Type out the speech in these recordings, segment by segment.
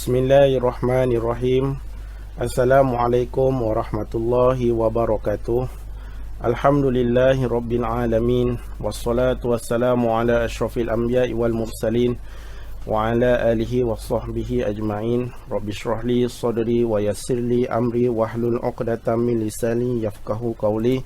Bismillahirrahmanirrahim. Assalamualaikum warahmatullahi wabarakatuh. Alhamdulillahi rabbil alamin. Wassalatu wassalamu ala ashrafil anbiya'i wal mursalin wa ala alihi wa sahbihi ajma'in. Rabbi shrah li sadri wa yassir li amri wahlul 'uqdatam min lisani yafqahu qawli.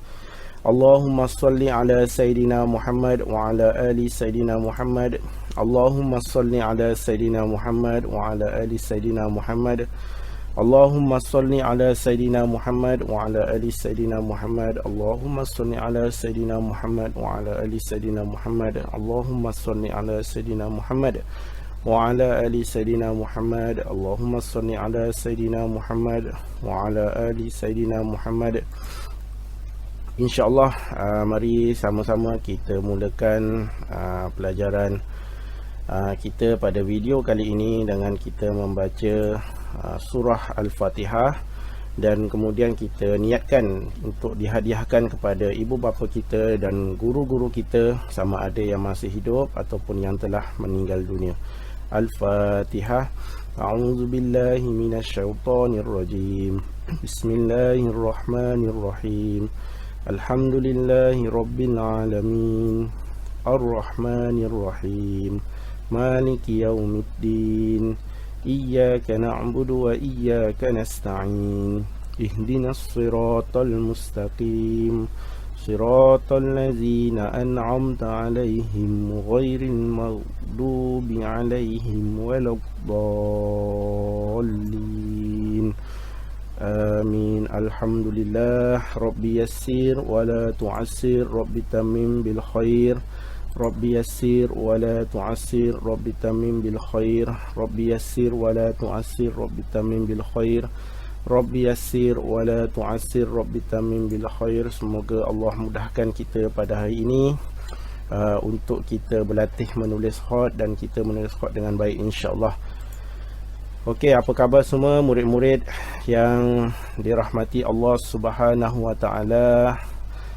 Allahumma salli ala Sayyidina Muhammad wa ala ali Sayyidina Muhammad. Allahumma salli ala Sayyidina Muhammad wa ala ali Sayyidina Muhammad. Allahumma salli ala Sayyidina Muhammad wa ala ali Sayyidina Muhammad. Allahumma salli ala Sayyidina Muhammad wa ala ali Sayyidina Muhammad. Allahumma salli ala Sayyidina Muhammad wa ala ali Sayyidina Muhammad. Allahumma salli ala Sayyidina Muhammad wa ala ali Sayyidina Muhammad. InsyaAllah, mari sama-sama kita mulakan pelajaran kita pada video kali ini dengan kita membaca surah Al-Fatihah, dan kemudian kita niatkan untuk dihadiahkan kepada ibu bapa kita dan guru-guru kita, sama ada yang masih hidup ataupun yang telah meninggal dunia. Al-Fatihah. A'udzubillahi minasyaitonirrajim. Bismillahirrahmanirrahim. Alhamdulillahi rabbil alamin. Ar-Rahmanir Rahim. Maliki yaumiddin. Iyyaka na'budu wa iyyaka nasta'in. Ihdinas siratal mustaqim. Siratal ladzina an'amta 'alaihim ghairil maghdubi 'alaihim waladdallin. Amin. Alhamdulillah. Rabbi yassir wa la tu'assir. Rabbi tamim bil khair. Rabbi yassir wa la tu'assir. Rabbi tamim bil khair. Rabbi yassir wa la tu'assir. Rabbi tamim bil khair. Rabbi yassir wa la tu'assir. Rabbi tamim bil khair. Semoga Allah mudahkan kita pada hari ini untuk kita berlatih menulis khat, dan kita menulis khat dengan baik, insya-Allah. Okey, apa khabar semua murid-murid yang dirahmati Allah Subhanahu wa taala?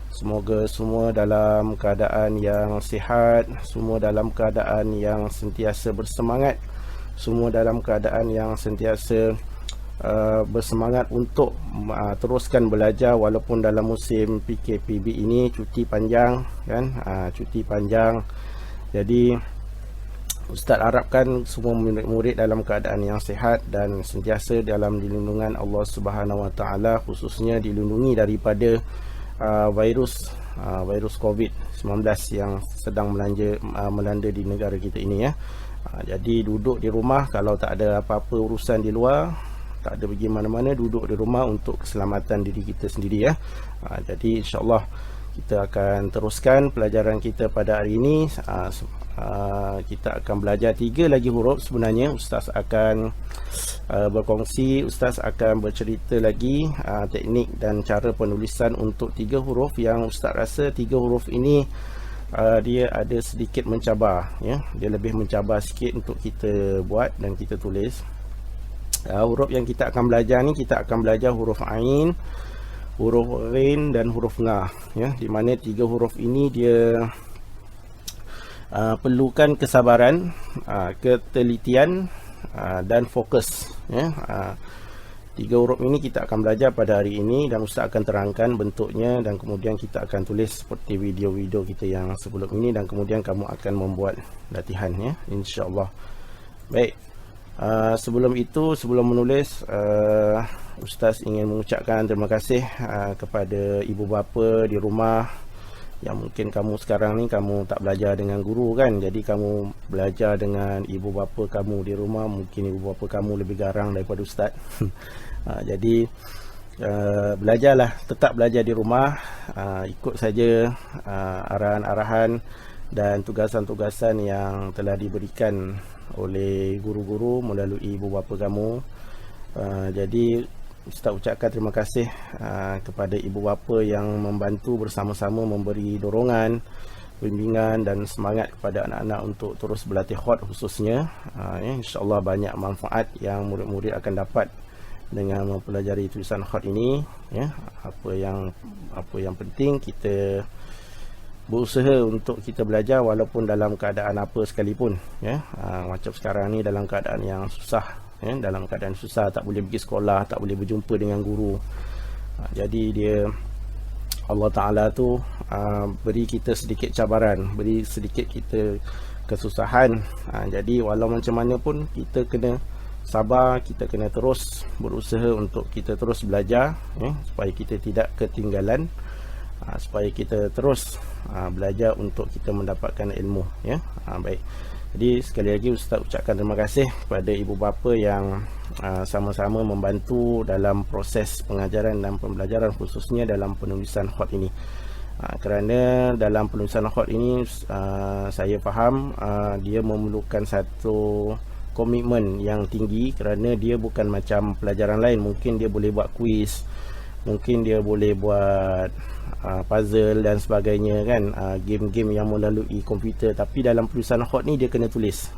Semoga semua dalam keadaan yang sihat, semua dalam keadaan yang sentiasa bersemangat, semua dalam keadaan yang sentiasa bersemangat untuk teruskan belajar walaupun dalam musim PKPB ini, cuti panjang kan, cuti panjang. Jadi Ustaz harapkan semua murid-murid dalam keadaan yang sihat dan sentiasa dalam dilindungan Allah Subhanahu wa taala, khususnya dilindungi daripada virus COVID-19 yang sedang melanda di negara kita ini ya. Jadi duduk di rumah, kalau tak ada apa-apa urusan di luar, tak ada pergi mana-mana, duduk di rumah untuk keselamatan diri kita sendiri ya. Jadi insya-Allah kita akan teruskan pelajaran kita pada hari ini. Kita akan belajar 3 lagi huruf. Sebenarnya Ustaz akan berkongsi, Ustaz akan bercerita lagi teknik dan cara penulisan untuk 3 huruf yang Ustaz rasa 3 huruf ini dia ada sedikit mencabar ya. Dia lebih mencabar sikit untuk kita buat dan kita tulis. Huruf yang kita akan belajar ni, kita akan belajar huruf Ain, huruf Ghin dan huruf Nga ya, di mana 3 huruf ini dia perlukan kesabaran, ketelitian dan fokus ya. 3 huruf ini kita akan belajar pada hari ini, dan Ustaz akan terangkan bentuknya, dan kemudian kita akan tulis seperti video-video kita yang sebelum ini, dan kemudian kamu akan membuat latihan ya, insya-Allah. Baik, sebelum itu, sebelum menulis, Ustaz ingin mengucapkan terima kasih kepada ibu bapa di rumah yang mungkin kamu sekarang ni kamu tak belajar dengan guru kan, jadi kamu belajar dengan ibu bapa kamu di rumah. Mungkin ibu bapa kamu lebih garang daripada Ustaz. Jadi belajarlah, tetap belajar di rumah, ikut saja arahan-arahan dan tugasan-tugasan yang telah diberikan oleh guru-guru melalui ibu bapa kamu. Jadi Ustaz ucapkan terima kasih kepada ibu bapa yang membantu bersama-sama, memberi dorongan, bimbingan dan semangat kepada anak-anak untuk terus berlatih khat khususnya. InsyaAllah banyak manfaat yang murid-murid akan dapat dengan mempelajari tulisan khat ini ya. Apa yang penting, kita berusaha untuk kita belajar walaupun dalam keadaan apa sekalipun ya. Macam sekarang ni dalam keadaan yang susah dalam keadaan susah, tak boleh pergi sekolah, tak boleh berjumpa dengan guru. Jadi dia Allah Ta'ala tu beri kita sedikit cabaran, beri sedikit kita kesusahan. Jadi walau macam mana pun kita kena sabar, kita kena terus berusaha untuk kita terus belajar, supaya kita tidak ketinggalan, supaya kita terus belajar untuk kita mendapatkan ilmu, baik. Jadi sekali lagi Ustaz ucapkan terima kasih kepada ibu bapa yang sama-sama membantu dalam proses pengajaran dan pembelajaran, khususnya dalam penulisan khot ini. Kerana dalam penulisan khot ini saya faham dia memerlukan satu komitmen yang tinggi, kerana dia bukan macam pelajaran lain. Mungkin dia boleh buat kuis, mungkin dia boleh buat puzzle dan sebagainya kan, game-game yang melalui komputer. Tapi dalam penulisan khot ni dia kena tulis.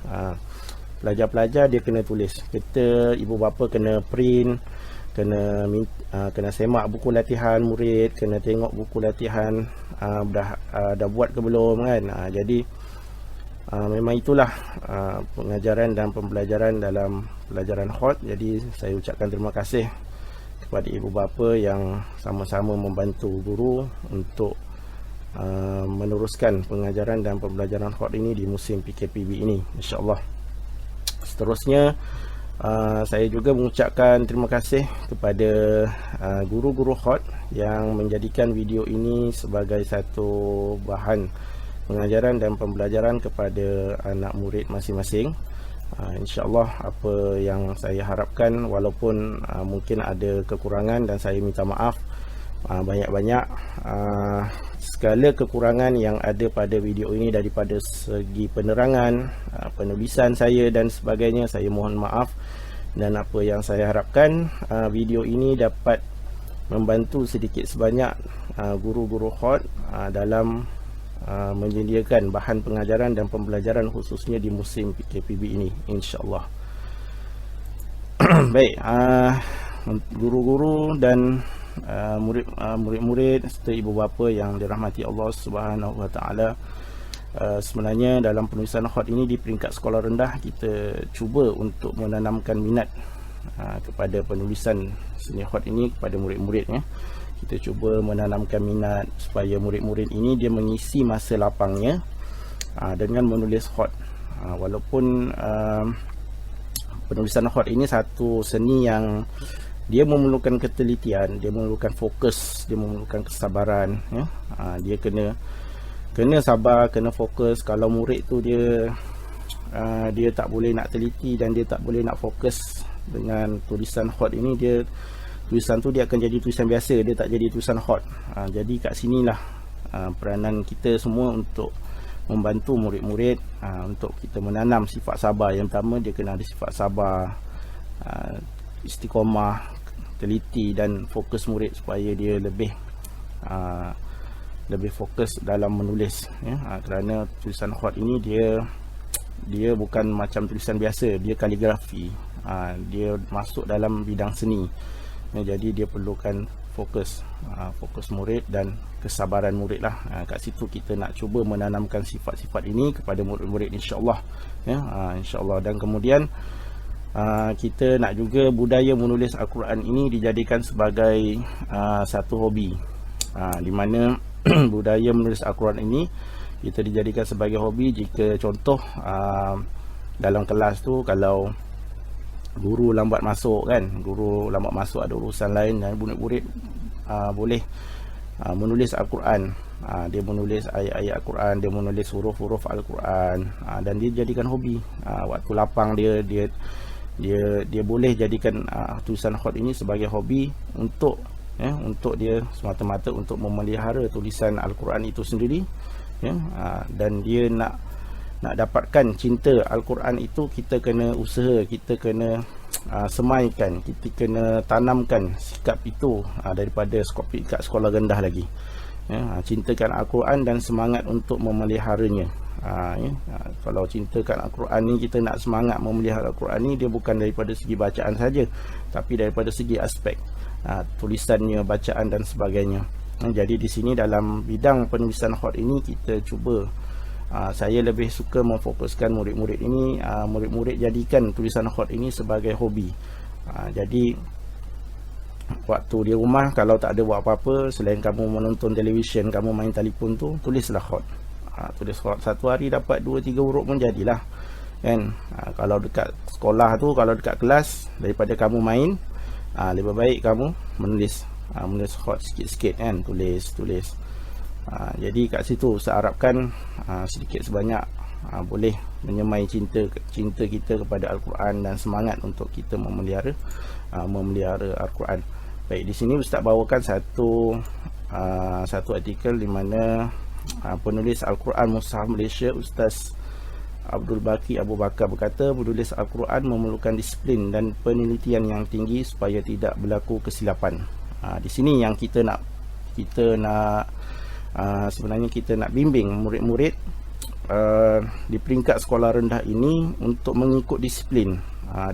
Pelajar-pelajar dia kena tulis. Kita ibu bapa kena print, kena semak buku latihan murid, kena tengok buku latihan dah buat ke belum kan. Jadi memang itulah pengajaran dan pembelajaran dalam pelajaran khot. Jadi saya ucapkan terima kasih kepada ibu bapa yang sama-sama membantu guru untuk meneruskan pengajaran dan pembelajaran khot ini di musim PKPB ini, insya-Allah. Seterusnya saya juga mengucapkan terima kasih kepada guru-guru khot yang menjadikan video ini sebagai satu bahan pengajaran dan pembelajaran kepada anak murid masing-masing. InsyaAllah apa yang saya harapkan, walaupun mungkin ada kekurangan dan saya minta maaf banyak-banyak, segala kekurangan yang ada pada video ini daripada segi penerangan, penulisan saya dan sebagainya, saya mohon maaf. Dan apa yang saya harapkan, video ini dapat membantu sedikit sebanyak guru-guru khot dalam menyediakan bahan pengajaran dan pembelajaran khususnya di musim PKPB ini, insya-Allah. Baik, guru-guru dan murid-murid serta ibu bapa yang dirahmati Allah Subhanahu Wa Taala, sebenarnya dalam penulisan khot ini di peringkat sekolah rendah kita cuba untuk menanamkan minat kepada penulisan seni khot ini kepada murid-muridnya. Kita cuba menanamkan minat supaya murid-murid ini dia mengisi masa lapangnya dengan menulis khot. Walaupun penulisan khot ini satu seni yang dia memerlukan ketelitian, dia memerlukan fokus, dia memerlukan kesabaran, dia kena sabar, kena fokus. Kalau murid tu dia tak boleh nak teliti dan dia tak boleh nak fokus dengan tulisan khot ini, tulisan tu dia akan jadi tulisan biasa, dia tak jadi tulisan khot. Jadi kat sinilah peranan kita semua untuk membantu murid-murid untuk kita menanam sifat sabar. Yang pertama, dia kena ada sifat sabar, istiqomah, teliti dan fokus murid supaya dia lebih fokus dalam menulis, kerana tulisan khot ini dia bukan macam tulisan biasa, dia kaligrafi, dia masuk dalam bidang seni. Jadi dia perlukan fokus murid dan kesabaran murid lah. Kat situ kita nak cuba menanamkan sifat-sifat ini kepada murid-murid, insya-Allah, insya-Allah. Dan kemudian kita nak juga budaya menulis Al-Quran ini dijadikan sebagai satu hobi, di mana budaya menulis Al-Quran ini kita dijadikan sebagai hobi. Jika contoh dalam kelas tu, kalau guru lambat masuk kan, ada urusan lain, dan murid-murid boleh menulis Al-Quran. Dia menulis ayat-ayat Al-Quran, dia menulis huruf-huruf Al-Quran, dan dia jadikan hobi. Waktu lapang dia boleh jadikan tulisan khot ini sebagai hobi untuk dia semata-mata untuk memelihara tulisan Al-Quran itu sendiri, dan dia nak dapatkan cinta Al-Quran itu, kita kena usaha, kita kena semaikan, kita kena tanamkan sikap itu daripada kat sekolah rendah lagi. Cintakan Al-Quran dan semangat untuk memeliharanya. Kalau cintakan Al-Quran ni, kita nak semangat memelihara Al-Quran ni, dia bukan daripada segi bacaan saja, tapi daripada segi aspek tulisannya, bacaan dan sebagainya. Jadi di sini dalam bidang penulisan khot ini kita cuba Saya lebih suka memfokuskan murid-murid ini, murid-murid jadikan tulisan khot ini sebagai hobi. Jadi waktu di rumah kalau tak ada buat apa-apa, selain kamu menonton televisyen, kamu main telefon tu, tulislah khot. Tulis khot satu hari dapat 2-3 huruf pun jadilah kan. Kalau dekat sekolah tu, kalau dekat kelas, daripada kamu main, lebih baik kamu menulis khot sikit-sikit kan, tulis. Jadi kat situ saya harapkan sedikit sebanyak boleh menyemai cinta kita kepada Al-Quran dan semangat untuk kita memelihara Al-Quran. Baik, di sini Ustaz bawakan satu artikel di mana penulis Al-Quran Mushaf Malaysia Ustaz Abdul Baqi Abu Bakar berkata, menulis Al-Quran memerlukan disiplin dan penelitian yang tinggi supaya tidak berlaku kesilapan. Di sini yang kita nak sebenarnya kita nak bimbing murid-murid di peringkat sekolah rendah ini untuk mengikut disiplin.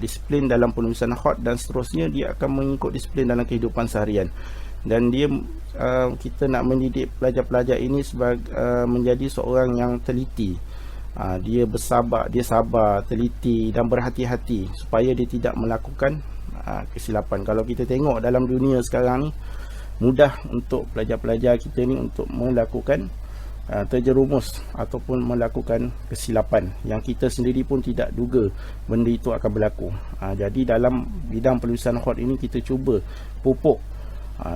Disiplin dalam penulisan khot dan seterusnya dia akan mengikut disiplin dalam kehidupan seharian. Dan kita nak mendidik pelajar-pelajar ini sebagai menjadi seorang yang teliti. Dia sabar, teliti dan berhati-hati supaya dia tidak melakukan kesilapan. Kalau kita tengok dalam dunia sekarang ni, mudah untuk pelajar-pelajar kita ni untuk melakukan terjerumus ataupun melakukan kesilapan yang kita sendiri pun tidak duga benda itu akan berlaku. Jadi dalam bidang penulisan khot ini kita cuba pupuk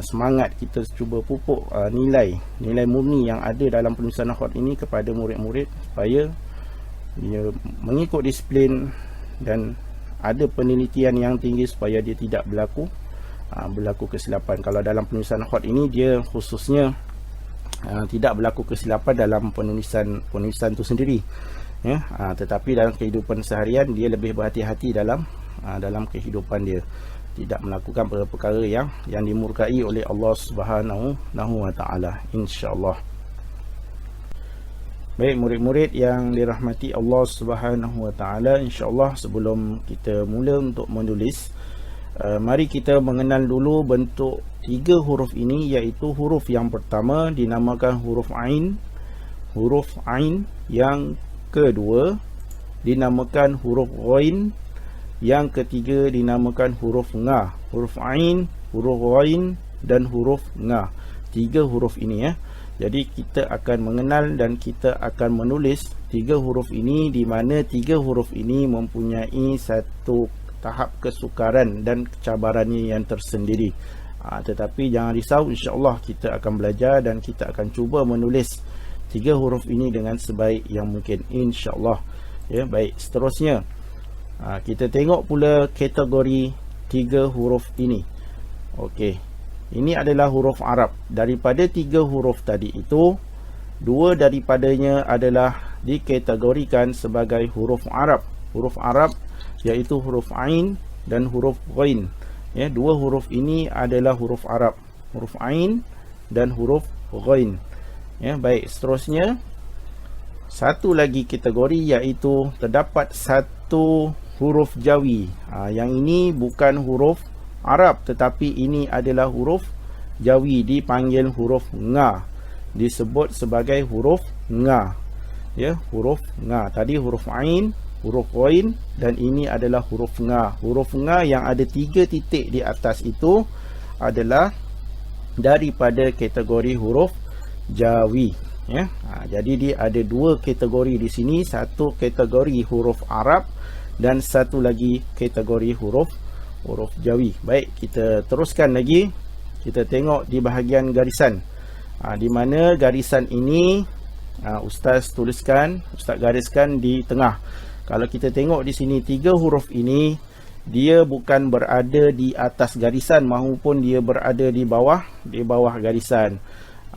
semangat, kita cuba pupuk nilai murni yang ada dalam penulisan khot ini kepada murid-murid supaya dia mengikut disiplin dan ada penelitian yang tinggi supaya dia tidak berlaku kesilapan. Kalau dalam penulisan khot ini dia khususnya tidak berlaku kesilapan dalam penulisan itu sendiri, ya. Tetapi dalam kehidupan seharian dia lebih berhati-hati dalam kehidupan dia, tidak melakukan perkara yang dimurkai oleh Allah Subhanahu wa taala, insya-Allah. Baik murid-murid yang dirahmati Allah Subhanahu wa taala, insya-Allah sebelum kita mula untuk menulis, mari kita mengenal dulu bentuk 3 huruf ini, iaitu huruf yang pertama dinamakan huruf Ain, yang kedua dinamakan huruf Ghain, yang ketiga dinamakan huruf Nga. Huruf Ain, huruf Ghain dan huruf Nga. 3 huruf ini, ya. Jadi kita akan mengenal dan kita akan menulis 3 huruf ini, di mana 3 huruf ini mempunyai satu tahap kesukaran dan kecabarannya yang tersendiri. Tetapi jangan risau, insya-Allah kita akan belajar dan kita akan cuba menulis 3 huruf ini dengan sebaik yang mungkin, insya-Allah. Ya, baik, seterusnya kita tengok pula kategori 3 huruf ini. Okey. Ini adalah huruf Arab. Daripada 3 huruf tadi itu, 2 daripadanya adalah dikategorikan sebagai huruf Arab. Huruf Arab iaitu huruf Ain dan huruf Ghain. Ya, 2 huruf ini adalah huruf Arab. Huruf Ain dan huruf Ghain. Ya, baik, seterusnya satu lagi kategori iaitu terdapat satu huruf Jawi. Yang ini bukan huruf Arab, tetapi ini adalah huruf Jawi, dipanggil huruf Nga, disebut sebagai huruf Nga. Ya, huruf Nga. Tadi huruf Ain, huruf Ghain, dan ini adalah huruf Nga. Huruf Nga yang ada 3 titik di atas itu adalah daripada kategori huruf Jawi. Ya, jadi dia ada 2 kategori di sini, satu kategori huruf Arab dan satu lagi kategori huruf Jawi. Baik, kita teruskan lagi. Kita tengok di bahagian garisan. Di mana garisan ini Ustaz gariskan di tengah. Kalau kita tengok di sini 3 huruf ini, dia bukan berada di atas garisan maupun dia berada di bawah garisan.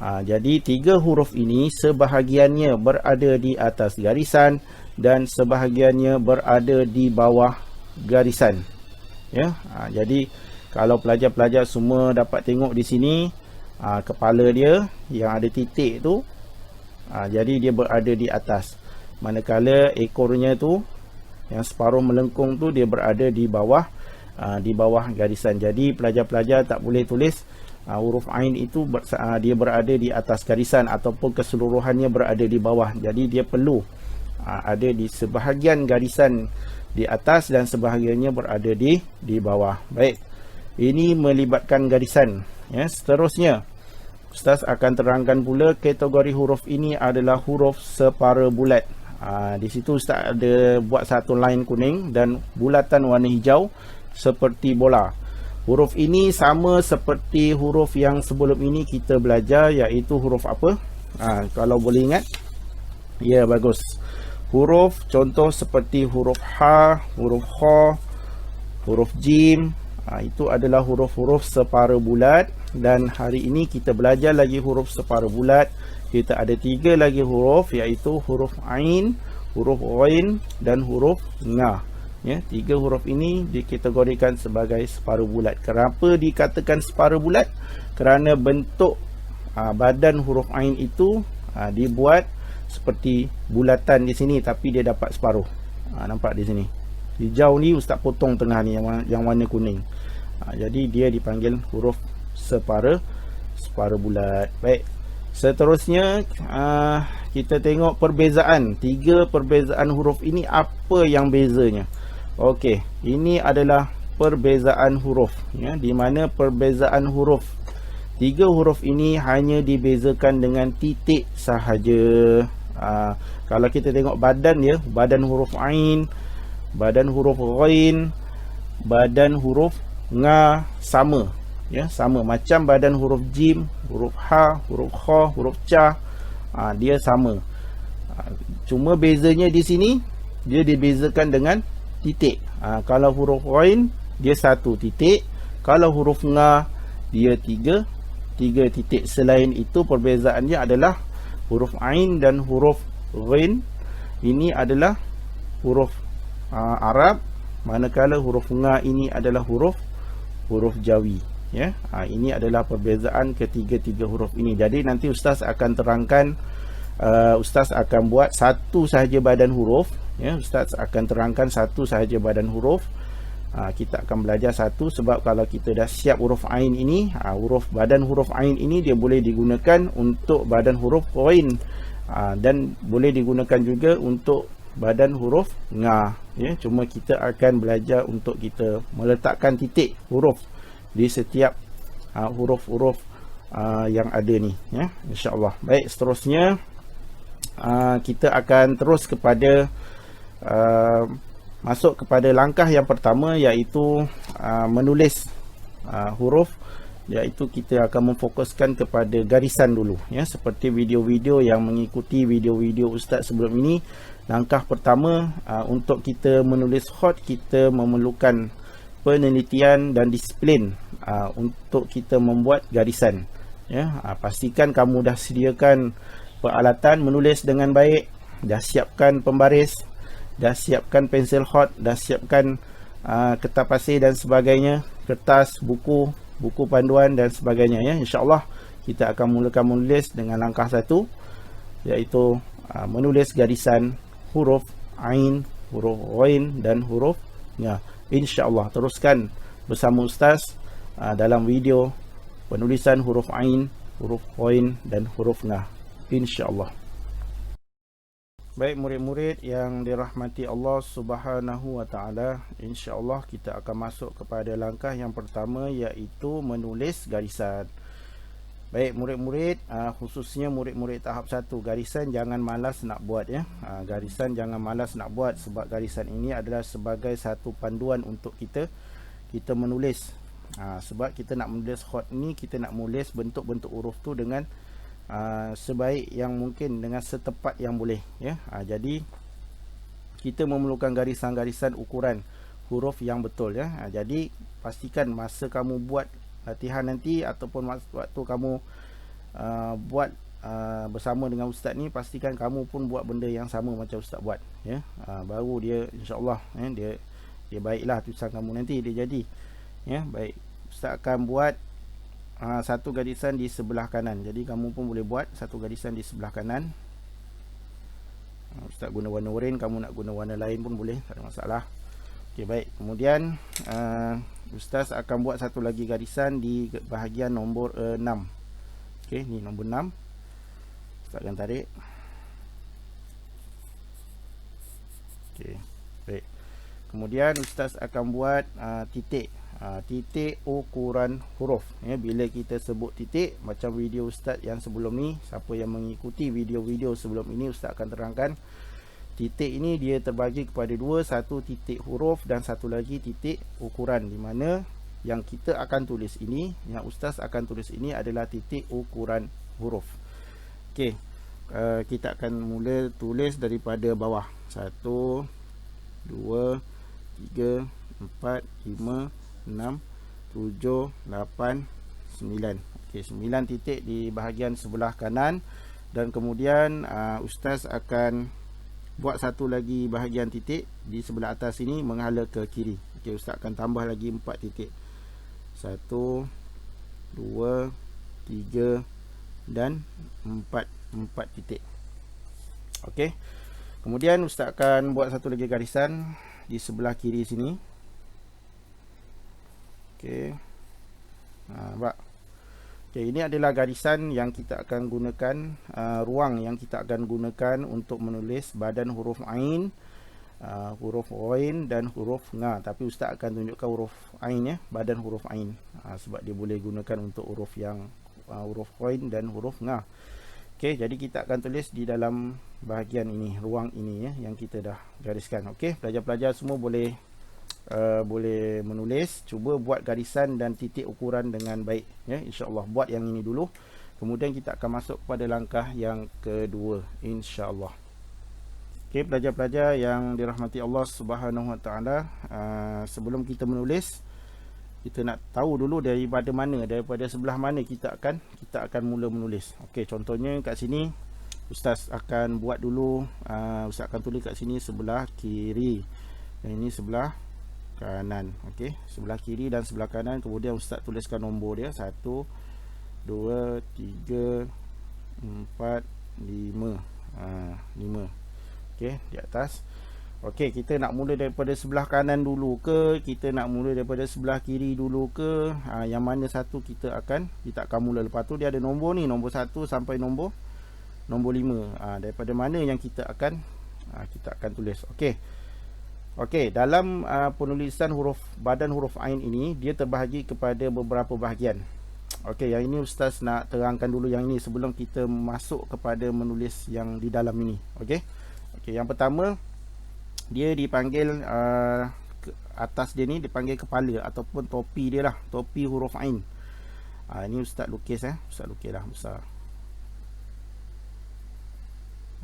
Jadi 3 huruf ini sebahagiannya berada di atas garisan dan sebahagiannya berada di bawah garisan. Ya, jadi kalau pelajar-pelajar semua dapat tengok di sini, kepala dia yang ada titik tu, jadi dia berada di atas. Manakala ekornya tu yang separuh melengkung tu, dia berada di bawah garisan. Jadi pelajar-pelajar tak boleh tulis Huruf Ain itu dia berada di atas garisan ataupun keseluruhannya berada di bawah. Jadi dia perlu ada di sebahagian garisan di atas dan sebahagiannya berada di bawah. Baik, ini melibatkan garisan. Ya, seterusnya Ustaz akan terangkan pula kategori huruf ini adalah huruf separa bulat. Di situ Ustaz ada buat satu line kuning dan bulatan warna hijau seperti bola. Huruf ini sama seperti huruf yang sebelum ini kita belajar, iaitu huruf apa? Kalau boleh ingat. Ya, bagus. Huruf contoh seperti huruf Ha, huruf Kha, huruf Jim. Itu adalah huruf-huruf separa bulat. Dan hari ini kita belajar lagi huruf separa bulat. Kita ada 3 lagi huruf, iaitu huruf Ain, huruf Ghain dan huruf Nga. Ya, 3 huruf ini dikategorikan sebagai separa bulat. Kenapa dikatakan separa bulat? Kerana bentuk badan huruf Ain itu dibuat seperti bulatan di sini, tapi dia dapat separuh. Nampak di sini. Hijau ni Ustaz potong tengah ni yang warna kuning. Jadi dia dipanggil huruf separa bulat. Baik. Seterusnya kita tengok perbezaan. 3 perbezaan huruf ini, apa yang bezanya? Okey, ini adalah perbezaan huruf, ya, di mana perbezaan huruf 3 huruf ini hanya dibezakan dengan titik sahaja. Kalau kita tengok badan dia, badan huruf Ain, badan huruf Ghain, badan huruf Nga sama, ya, sama macam badan huruf Jim, huruf Ha, huruf Kha, huruf Cha. Dia sama. Cuma bezanya di sini dia dibezakan dengan titik. Kalau huruf Ghain dia 1 titik, kalau huruf Nga dia 3 titik. Selain itu perbezaannya adalah huruf Ain dan huruf Ghain ini adalah huruf Arab, manakala huruf Nga ini adalah huruf Jawi, ya. Ini adalah perbezaan ketiga-tiga huruf ini. Jadi nanti Ustaz akan terangkan, Ustaz akan buat satu sahaja badan huruf, ya. Ustaz akan terangkan satu sahaja badan huruf. Kita akan belajar satu, sebab kalau kita dah siap huruf Ain ini, badan huruf Ain ini dia boleh digunakan untuk badan huruf Ghain, dan boleh digunakan juga untuk badan huruf Nga, ya. Cuma kita akan belajar untuk kita meletakkan titik huruf di setiap huruf-huruf yang ada ni, ya, insya-Allah. Baik, seterusnya kita akan terus kepada masuk kepada langkah yang pertama, iaitu menulis huruf, iaitu kita akan memfokuskan kepada garisan dulu, ya. Seperti video-video yang mengikuti video-video Ustaz sebelum ini, langkah pertama untuk kita menulis khot, kita memerlukan penelitian dan disiplin untuk kita membuat garisan, ya. Pastikan kamu dah sediakan peralatan menulis dengan baik, dah siapkan pembaris, dah siapkan pensil khot, dah siapkan kertas pasir dan sebagainya, kertas, buku panduan dan sebagainya, ya. InsyaAllah kita akan mulakan menulis dengan langkah 1, iaitu menulis garisan huruf Ain, huruf Ghain dan huruf Nga. InsyaAllah teruskan bersama Ustaz dalam video penulisan huruf Ain, huruf Ghain dan huruf Nga, InsyaAllah. Baik murid-murid yang dirahmati Allah Subhanahu wa taala, insya-Allah kita akan masuk kepada langkah yang pertama, iaitu menulis garisan. Baik murid-murid, khususnya murid-murid tahap 1, garisan jangan malas nak buat, ya. Garisan jangan malas nak buat, sebab garisan ini adalah sebagai satu panduan untuk kita menulis. Sebab kita nak menulis khot ni, kita nak menulis bentuk-bentuk huruf tu dengan sebaik yang mungkin, dengan setepat yang boleh, ya. Jadi kita memerlukan garisan-garisan ukuran huruf yang betul, ya. Jadi pastikan masa kamu buat latihan nanti ataupun waktu kamu buat bersama dengan ustaz ni, pastikan kamu pun buat benda yang sama macam ustaz buat, ya. Baru dia insya-Allah, dia baiklah tulisan kamu nanti dia jadi, ya. Baik, ustaz akan buat satu garisan di sebelah kanan. Jadi kamu pun boleh buat satu garisan di sebelah kanan. Ustaz guna warna oranye, kamu nak guna warna lain pun boleh, tak ada masalah. Okey, baik. Kemudian Ustaz akan buat satu lagi garisan di bahagian nombor 6. Okey, ni nombor 6. Ustaz akan tarik. Okey, baik. Kemudian Ustaz akan buat titik. Titik ukuran huruf ya. Bila kita sebut titik, macam video Ustaz yang sebelum ni, siapa yang mengikuti video-video sebelum ini, Ustaz akan terangkan titik ini dia terbagi kepada dua, satu titik huruf dan satu lagi titik ukuran, di mana yang kita akan tulis ini, yang Ustaz akan tulis ini adalah titik ukuran huruf. Okey, kita akan mula tulis daripada bawah. 1 2 3 4 5 6 7 8 9. Okey, 9 titik di bahagian sebelah kanan, dan kemudian Ustaz akan buat satu lagi bahagian titik di sebelah atas ini menghala ke kiri. Okey, Ustaz akan tambah lagi 4 titik. 1 2 3 dan 4 titik. Okey. Kemudian Ustaz akan buat satu lagi garisan di sebelah kiri sini. Okey. Nampak? Okey, ini adalah garisan yang kita akan gunakan, ruang yang kita akan gunakan untuk menulis badan huruf Ain, huruf Ghain dan huruf Nga. Tapi Ustaz akan tunjukkan huruf Ain ya, badan huruf Ain, sebab dia boleh gunakan untuk huruf yang huruf Ghain dan huruf Nga. Okey, jadi kita akan tulis di dalam bahagian ini, ruang ini ya, yang kita dah gariskan. Okey, pelajar-pelajar semua boleh menulis. Cuba buat garisan dan titik ukuran dengan baik ya, insya-Allah. Buat yang ini dulu, kemudian kita akan masuk pada langkah yang kedua, insya-Allah. Okey, pelajar-pelajar yang dirahmati Allah Subhanahu Wa Taala, sebelum kita menulis, kita nak tahu dulu daripada sebelah mana kita akan mula menulis. Okey, contohnya kat sini Ustaz akan buat dulu, Ustaz akan tulis kat sini sebelah kiri, dan ini sebelah kanan. Okey, sebelah kiri dan sebelah kanan. Kemudian Ustaz tuliskan nombor dia, 1 2 3 4 5. 5. Okey, di atas. Okey, kita nak mula daripada sebelah kanan dulu ke, kita nak mula daripada sebelah kiri dulu ke, yang mana satu kita akan mula. Lepas tu dia ada nombor ni, nombor 1 sampai nombor 5. Daripada mana yang kita akan tulis. Okey. Okey, dalam penulisan badan huruf Ain ini, dia terbahagi kepada beberapa bahagian. Okey, yang ini Ustaz nak terangkan dulu yang ini sebelum kita masuk kepada menulis yang di dalam ini. Okey. Okey, yang pertama dia dipanggil atas dia ni dipanggil kepala ataupun topi dia lah, topi huruf Ain. Ini Ustaz lukis Ustaz lukis dah besar.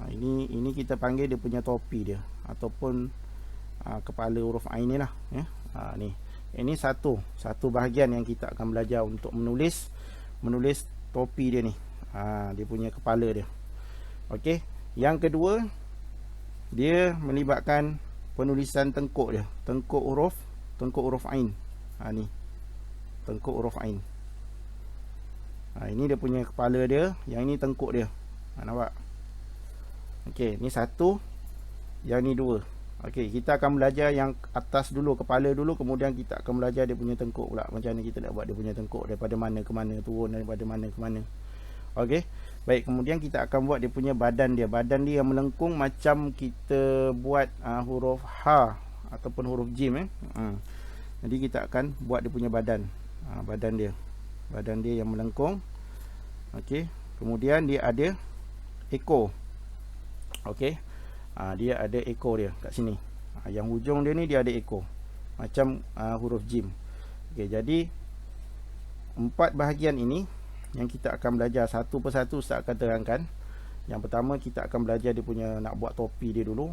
Ini kita panggil dia punya topi dia ataupun kepala huruf Ain ni lah ya. Ni. Ini satu bahagian yang kita akan belajar untuk menulis topi dia ni. Dia punya kepala dia. Okey. Yang kedua, dia melibatkan penulisan tengkuk dia. Tengkuk huruf Ain. Ni. Tengkuk huruf Ain. Ini dia punya kepala dia, yang ini tengkuk dia. Nampak? Okey, ni satu, yang ni dua. Okey, kita akan belajar yang atas dulu, kepala dulu, kemudian kita akan belajar dia punya tengkuk pula. Macam mana kita nak buat dia punya tengkuk, daripada mana ke mana, turun daripada mana ke mana. Okey. Baik, kemudian kita akan buat dia punya badan dia. Badan dia yang melengkung macam kita buat huruf H ataupun huruf Jim Jadi kita akan buat dia punya badan. Badan dia. Badan dia yang melengkung. Okey. Kemudian dia ada ekor. Okey. Dia ada ekor dia kat sini. Yang hujung dia ni dia ada ekor. Macam huruf Jim. Okey, jadi 4 bahagian ini yang kita akan belajar satu persatu. Ustaz akan terangkan. Yang pertama kita akan belajar dia punya, nak buat topi dia dulu.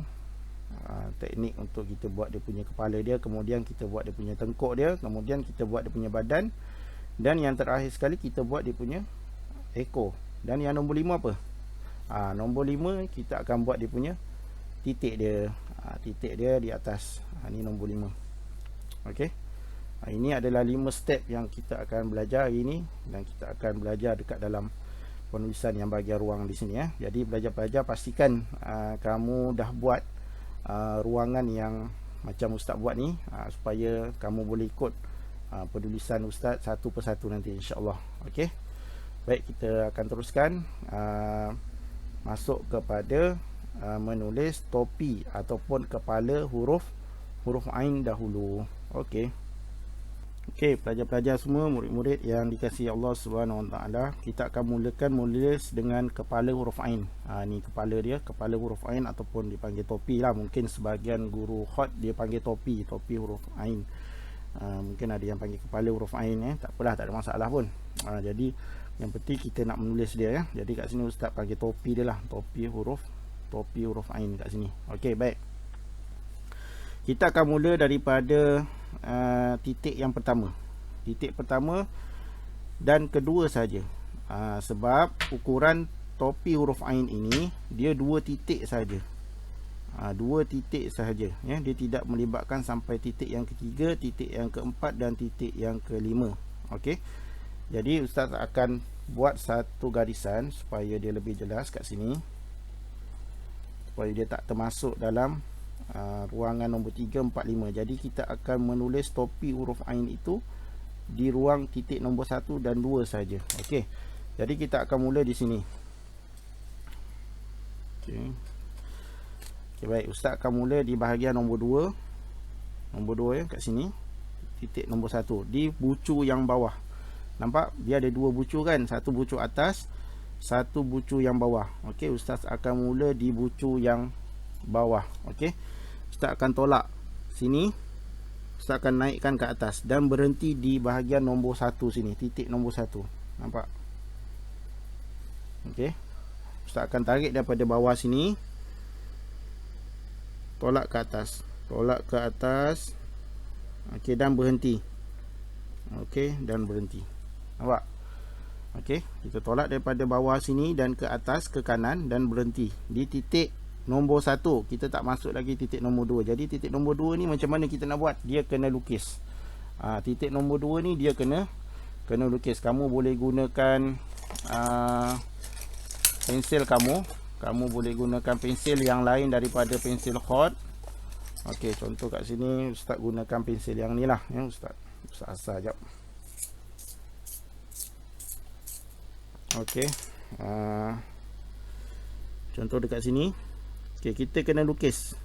Teknik untuk kita buat dia punya kepala dia, kemudian kita buat dia punya tengkuk dia, kemudian kita buat dia punya badan, dan yang terakhir sekali kita buat dia punya ekor. Dan yang nombor 5 apa? Nombor 5 kita akan buat dia punya titik dia. Titik dia di atas. Ini nombor 5. Okey. Ini adalah 5 step yang kita akan belajar hari ini, dan kita akan belajar dekat dalam penulisan yang bahagian ruang di sini ya. Jadi pelajar-pelajar pastikan kamu dah buat ruangan yang macam ustaz buat ni, supaya kamu boleh ikut penulisan ustaz satu persatu nanti insya-Allah. Okey. Baik, kita akan teruskan masuk kepada menulis topi ataupun kepala huruf ain dahulu. Okey. Okey, pelajar-pelajar semua, murid-murid yang dikasihi Allah Subhanahu Wa Taala, kita akan mulakan menulis dengan kepala huruf ain. Ni kepala dia, kepala huruf ain ataupun dipanggil topi lah. Mungkin sebahagian guru khat dia panggil topi huruf ain. Mungkin ada yang panggil kepala huruf ain, tak apalah, tak ada masalah pun. Jadi yang penting kita nak menulis dia, ya. Jadi kat sini ustaz panggil topi dia lah, topi huruf ain kat sini. Okey, baik. Kita akan mula daripada titik yang pertama. Titik pertama dan kedua saja. Sebab ukuran topi huruf ain ini dia 2 titik saja. 2 titik sahaja, ya. Dia tidak melibatkan sampai titik yang ketiga, titik yang keempat dan titik yang kelima. Okey. Jadi ustaz akan buat satu garisan supaya dia lebih jelas kat sini, supaya dia tak termasuk dalam ruangan nombor 3, 4, 5. Jadi kita akan menulis topi huruf ain itu di ruang titik nombor 1 dan 2 saja. Okey. Jadi kita akan mula di sini. Okey. Okey, baik, ustaz akan mula di bahagian nombor 2. Nombor 2, ya, kat sini. Titik nombor 1 di bucu yang bawah. Nampak dia ada 2 bucu kan? Satu bucu atas, satu bucu yang bawah. Okey, ustaz akan mula di bucu yang bawah. Okey. Ustaz akan tolak sini. Ustaz akan naikkan ke atas dan berhenti di bahagian nombor 1 sini, titik nombor 1. Nampak? Okey. Ustaz akan tarik daripada bawah sini, tolak ke atas. Tolak ke atas. Okey, dan berhenti. Okey, dan berhenti. Nampak? Okey, kita tolak daripada bawah sini dan ke atas, ke kanan dan berhenti di titik nombor 1. Kita tak masuk lagi titik nombor 2. Jadi titik nombor 2 ni macam mana kita nak buat? Dia kena lukis. Titik nombor 2 ni dia kena lukis. Kamu boleh gunakan pensil kamu. Kamu boleh gunakan pensil yang lain daripada pensil khat. Okey, contoh kat sini ustaz gunakan pensil yang ni lah, ya. Ustaz asal jap. Okey. Contoh dekat sini. Okey, kita kena lukis.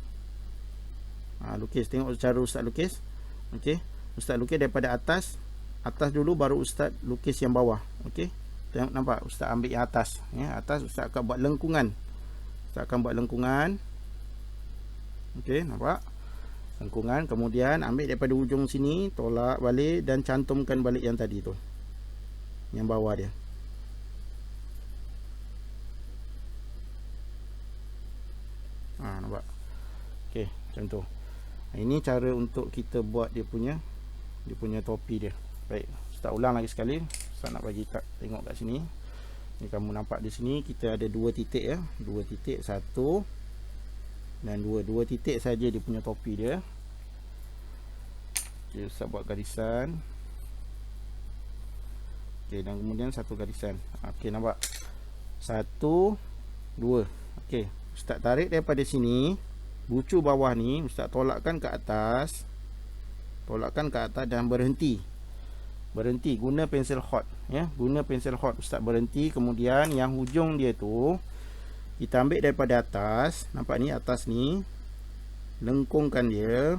Lukis, tengok cara ustaz lukis. Okey, ustaz lukis daripada atas dulu, baru ustaz lukis yang bawah. Okey, tengok, nampak ustaz ambil yang atas, ya. Atas ustaz akan buat lengkungan. Ustaz akan buat lengkungan. Okey, nampak lengkungan. Kemudian ambil daripada ujung sini, tolak balik dan cantumkan balik yang tadi tu, yang bawah dia. Nampak? Okey, macam tu. Ini cara untuk kita buat dia punya topi dia. Baik, ustaz ulang lagi sekali. Ustaz nak bagi tengok kat sini. Ni kamu nampak di sini kita ada 2 titik, ya. 2 titik, 1 dan 2. 2 titik saja dia punya topi dia. Okey, ustaz buat garisan. Okey, dan kemudian satu garisan. Okey, nampak? 1, 2. Okey, ustaz tarik daripada sini, bucu bawah ni ustaz tolakkan ke atas. Tolakkan ke atas dan berhenti. Berhenti guna pensil khat, ya. Guna pensil khat ustaz berhenti. Kemudian yang hujung dia tu kita ambil daripada atas. Nampak ni, atas ni. Lengkungkan dia.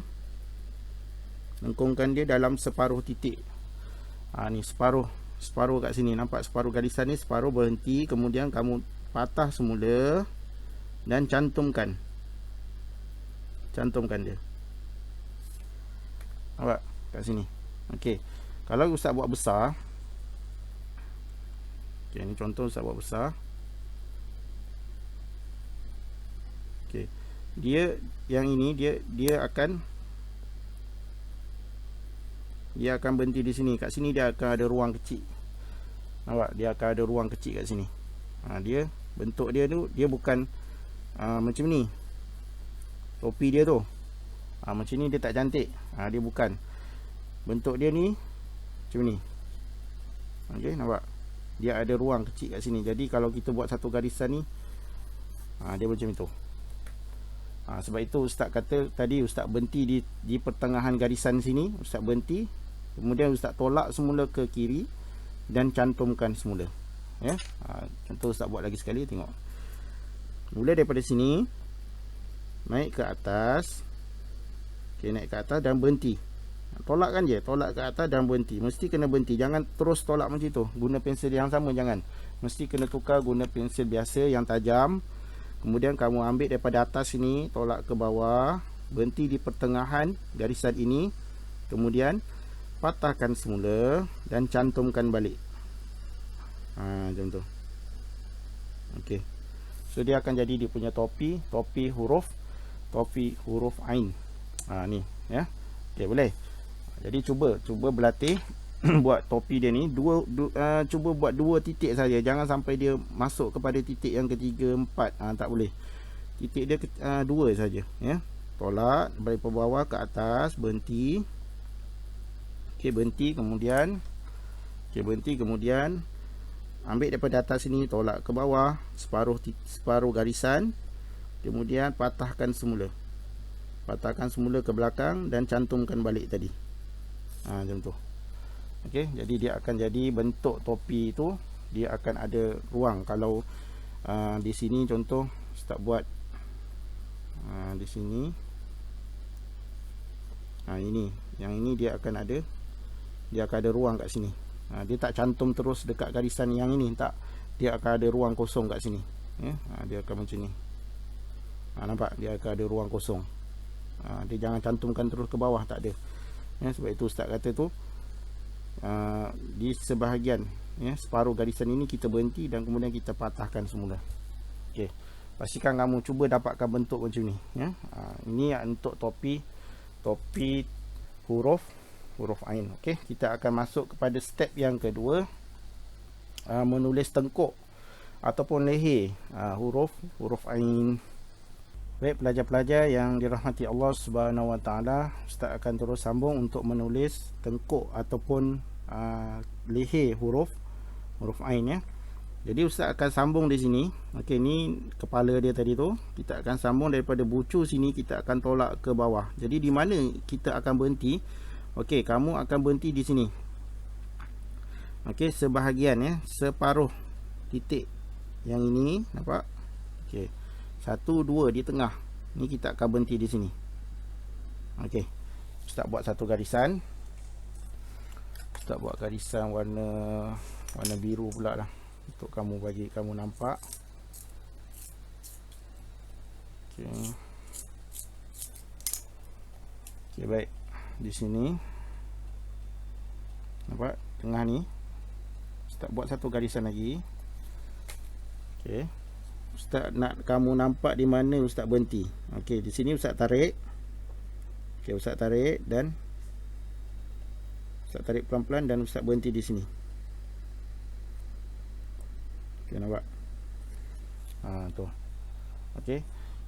Lengkungkan dia dalam separuh titik. Ni separuh kat sini. Nampak separuh garisan ni, separuh berhenti. Kemudian kamu patah semula dan cantumkan dia. Nampak kat sini. Okey. Kalau ustaz buat besar. Okey, ni contoh ustaz buat besar. Okey. Dia yang ini dia akan berhenti di sini. Kat sini dia akan ada ruang kecil. Nampak? Dia akan ada ruang kecil kat sini. Dia bentuk dia tu dia bukan macam ni. Topi dia tu. Macam ni dia tak cantik. Dia bukan. Bentuk dia ni macam ni. Okey, nampak? Dia ada ruang kecil kat sini. Jadi kalau kita buat satu garisan ni, dia macam itu. Sebab itu Ustaz kata tadi, Ustaz berhenti di pertengahan garisan sini. Ustaz berhenti, kemudian Ustaz tolak semula ke kiri dan cantumkan semula, ya. Contoh Ustaz buat lagi sekali, tengok. Mula daripada sini, naik ke atas. Okey, naik ke atas dan berhenti. Tolakkan je, tolak ke atas dan berhenti. Mesti kena berhenti, jangan terus tolak macam tu. Guna pensel yang sama, jangan. Mesti kena tukar guna pensel biasa yang tajam. Kemudian kamu ambil daripada atas sini, tolak ke bawah, berhenti di pertengahan garisan ini. Kemudian patahkan semula dan cantumkan balik. Macam tu. Okey. So dia akan jadi dia punya topi huruf ain. Ni, ya. Okey, boleh. Jadi cuba berlatih buat topi dia ni, cuba buat 2 titik saja, jangan sampai dia masuk kepada titik yang ketiga, 4. Tak boleh. Titik dia 2 saja, ya. Tolak daripada bawah ke atas, berhenti. Okey, berhenti, kemudian ambil daripada atas sini, tolak ke bawah separuh garisan, kemudian patahkan semula ke belakang dan cantumkan balik tadi. Macam tu. Okey, jadi dia akan jadi bentuk topi tu, dia akan ada ruang. Kalau di sini contoh Ustaz buat di sini, ini, yang ini dia akan ada ruang kat sini. Dia tak cantum terus dekat garisan yang ini, tak. Dia akan ada ruang kosong kat sini, ya. Dia akan macam ni. Nampak, dia akan ada ruang kosong. Dia jangan cantumkan terus ke bawah, tak ada, ya. Sebab itu Ustaz kata tu, di sebahagian, ya, separuh garisan ini kita berhenti dan kemudian kita patahkan semula. Okey, pastikan kamu cuba dapatkan bentuk macam ni, ya. Ini untuk topi huruf ain. Okey, kita akan masuk kepada step yang kedua, menulis tengkuk ataupun leher huruf ain. Baik pelajar-pelajar yang dirahmati Allah Subhanahu Wa Taala, Ustaz akan terus sambung untuk menulis tengkuk ataupun leher huruf ain, ya. Jadi Ustaz akan sambung di sini. Okey, ni kepala dia tadi tu. Kita akan sambung daripada bucu sini, kita akan tolak ke bawah. Jadi di mana kita akan berhenti? Okey, kamu akan berhenti di sini. Okey, sebahagian, ya, separuh titik yang ini, nampak? Okey. 1, 2 di tengah. Ni kita akan berhenti di sini. Okey. Ustaz buat satu garisan. Ustaz buat garisan warna biru pula lah, untuk kamu, bagi kamu nampak. Okey. Okey, baik. Di sini. Nampak tengah ni. Ustaz buat satu garisan lagi. Okey. Ustaz nak kamu nampak di mana Ustaz berhenti. Okey, di sini Ustaz tarik. Okey, Ustaz tarik dan Ustaz tarik pelan-pelan dan Ustaz berhenti di sini. Okey, nampak? Tu. Okey.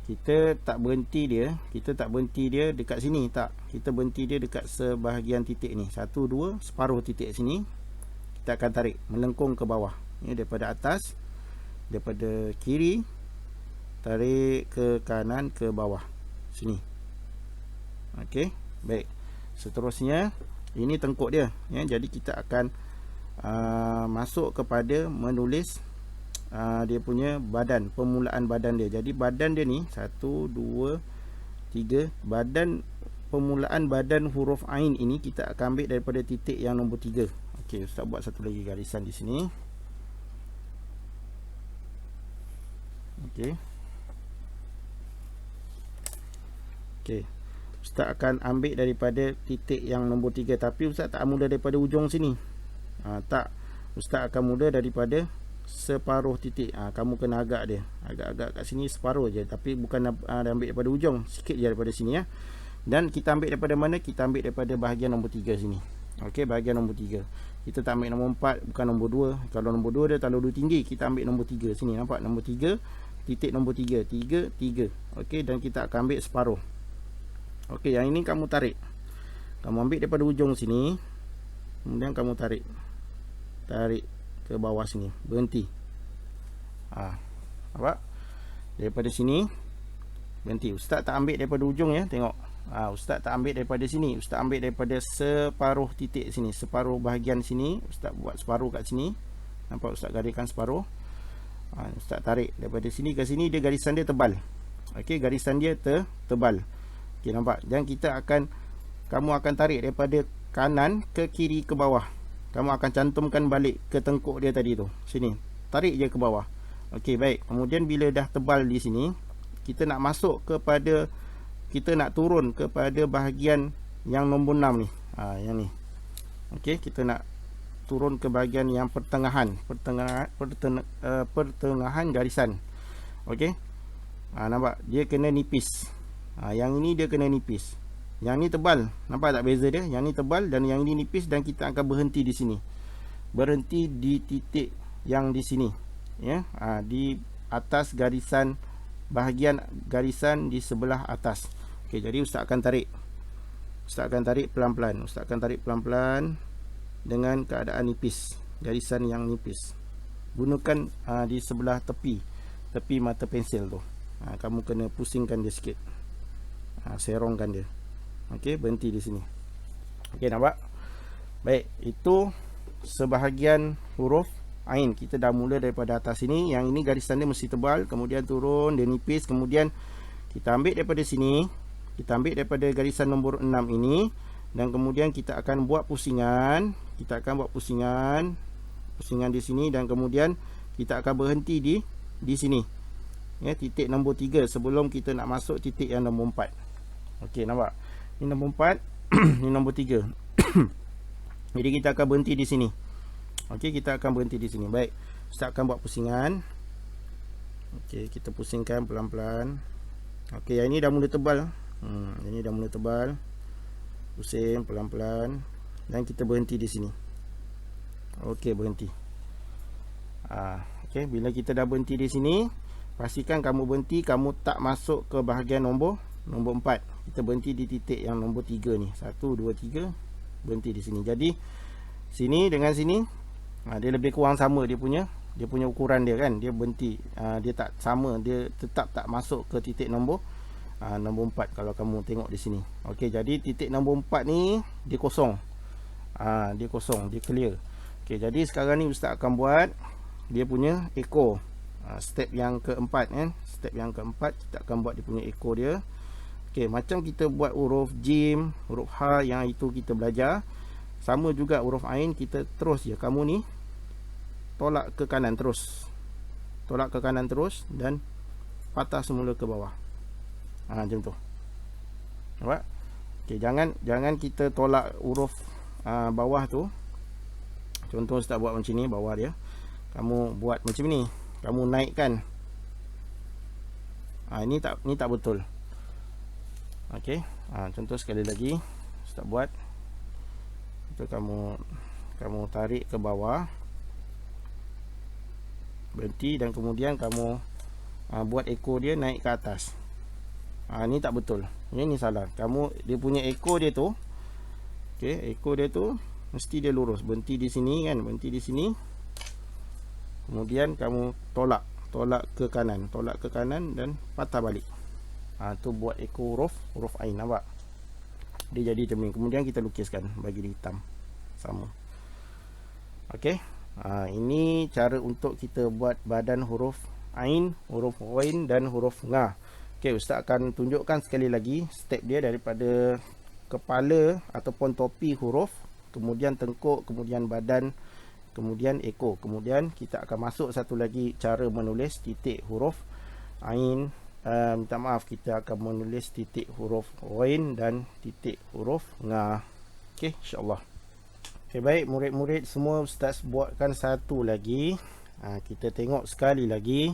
Kita tak berhenti dia dekat sini, tak. Kita berhenti dia dekat sebahagian titik ni. 1, 2, separuh titik sini. Kita akan tarik melengkung ke bawah. Ni daripada atas, daripada kiri tarik ke kanan ke bawah sini. Okey, baik. Seterusnya ini tengkuk dia, ya. Jadi kita akan masuk kepada menulis dia punya badan, permulaan badan dia. Jadi badan dia ni 1, 2, 3. Badan, permulaan badan huruf ain ini kita akan ambil daripada titik yang nombor 3. Okey, Ustaz buat satu lagi garisan di sini. Okey. Okey. Ustaz akan ambil daripada titik yang nombor 3, tapi Ustaz tak mula daripada ujung sini. Tak. Ustaz akan mula daripada separuh titik. Kamu kena agak dia. Agak-agak kat sini separuh je, tapi bukan ambil daripada ujung, sikit je daripada sini, ya. Dan kita ambil daripada mana? Kita ambil daripada bahagian nombor 3 sini. Okey, bahagian nombor 3. Kita tak ambil nombor 4, bukan nombor 2. Kalau nombor 2 dia terlalu tinggi, kita ambil nombor 3 sini. Nampak nombor 3, titik nombor 3, 3, 3. Okey, dan kita akan ambil separuh. Okey, yang ini kamu tarik. Kamu ambil daripada ujung sini, kemudian kamu tarik ke bawah sini, berhenti. Nampak? Daripada sini Berhenti. Ustaz tak ambil daripada ujung ya, tengok. Ustaz tak ambil daripada sini, ustaz ambil daripada separuh titik sini, separuh bahagian sini. Ustaz buat separuh kat sini. Nampak ustaz gariskan separuh. Ustaz tarik daripada sini ke sini, dia garisan dia tebal. Okey, garisan dia tebal. Okey, nampak? Dan kamu akan tarik daripada kanan ke kiri ke bawah. Kamu akan cantumkan balik ke tengkuk dia tadi tu. Sini. Tarik je ke bawah. Okey, baik. Kemudian bila dah tebal di sini, kita nak masuk kepada, kita nak turun kepada bahagian yang nombor 6 ni. Yang ni. Okey, kita nak turun ke bahagian yang pertengahan garisan. Okey. Nampak? Dia kena nipis. Yang ini dia kena nipis. Yang ni tebal. Nampak tak beza dia? Yang ni tebal dan yang ini nipis, dan kita akan berhenti di sini. Berhenti di titik yang di sini. Ya, di atas garisan, bahagian garisan di sebelah atas. Okey, jadi ustaz akan tarik. Ustaz akan tarik pelan-pelan. Ustaz akan tarik pelan-pelan dengan keadaan nipis, garisan yang nipis. Gunakan di sebelah tepi mata pensil tu. Kamu kena pusingkan dia sikit. Serongkan dia. Okey, berhenti di sini. Okey, nampak? Baik, itu sebahagian huruf Ain. Kita dah mula daripada atas sini. Yang ini garisan dia mesti tebal, kemudian turun, dia nipis, kemudian kita ambil daripada sini. Kita ambil daripada garisan nombor 6 ini, dan kemudian kita akan buat pusingan. Kita akan buat pusingan di sini, dan kemudian kita akan berhenti di sini. Ya, titik nombor 3 sebelum kita nak masuk titik yang nombor 4. Okey, nampak? Ini nombor 4, ini nombor 3. Jadi kita akan berhenti di sini. Okey, kita akan berhenti di sini. Baik, ustaz akan buat pusingan. Okey, kita pusingkan pelan-pelan. Okey, yang ini dah mula tebal. Yang ini dah mula tebal. Pusing pelan-pelan, dan kita berhenti di sini. Okey, berhenti. Okey, bila kita dah berhenti di sini, pastikan kamu berhenti, kamu tak masuk ke bahagian nombor 4. Kita berhenti di titik yang nombor 3 ni. 1 2 3, berhenti di sini. Jadi sini dengan sini, dia lebih kurang sama dia punya ukuran dia kan. Dia berhenti, dia tak sama, dia tetap tak masuk ke titik nombor 4 kalau kamu tengok di sini. Okey, jadi titik nombor 4 ni dia kosong. Dia kosong, dia clear. Okey, jadi sekarang ni ustaz akan buat dia punya ekor. Step yang keempat kan. Step yang keempat kita akan buat dia punya ekor dia. Okey, macam kita buat huruf jim, huruf ha yang itu kita belajar, sama juga huruf ain, kita terus je. Kamu ni tolak ke kanan terus. Tolak ke kanan terus dan patah semula ke bawah. Macam tu. Nampak? Okey, jangan kita tolak huruf bawah tu. Contoh ustaz buat macam ni, bawah dia. Kamu buat macam ni. Kamu naikkan. Ini tak betul. Okey. Contoh sekali lagi ustaz buat. Itu kamu tarik ke bawah. Berhenti, dan kemudian kamu buat ekor dia naik ke atas. Ini tak betul. Ini salah. Dia punya ekor dia tu. Okey, ekor dia tu mesti dia lurus. Berhenti di sini kan, berhenti di sini. Kemudian kamu tolak ke kanan dan patah balik. Tu buat ekor huruf ain. Nampak? Dia jadi macam ni. Kemudian kita lukiskan bagi dia hitam. Sama. Okey. Ini cara untuk kita buat badan huruf ain, huruf ghain dan huruf nga. Okey, ustaz akan tunjukkan sekali lagi step dia daripada kepala ataupun topi huruf, kemudian tengkuk, kemudian badan, kemudian ekor. Kemudian kita akan masuk satu lagi cara menulis titik huruf ain. Minta maaf, kita akan menulis titik huruf ghain dan titik huruf nga. Okey, insya-Allah. Okey, baik murid-murid semua, ustaz buatkan satu lagi. Kita tengok sekali lagi.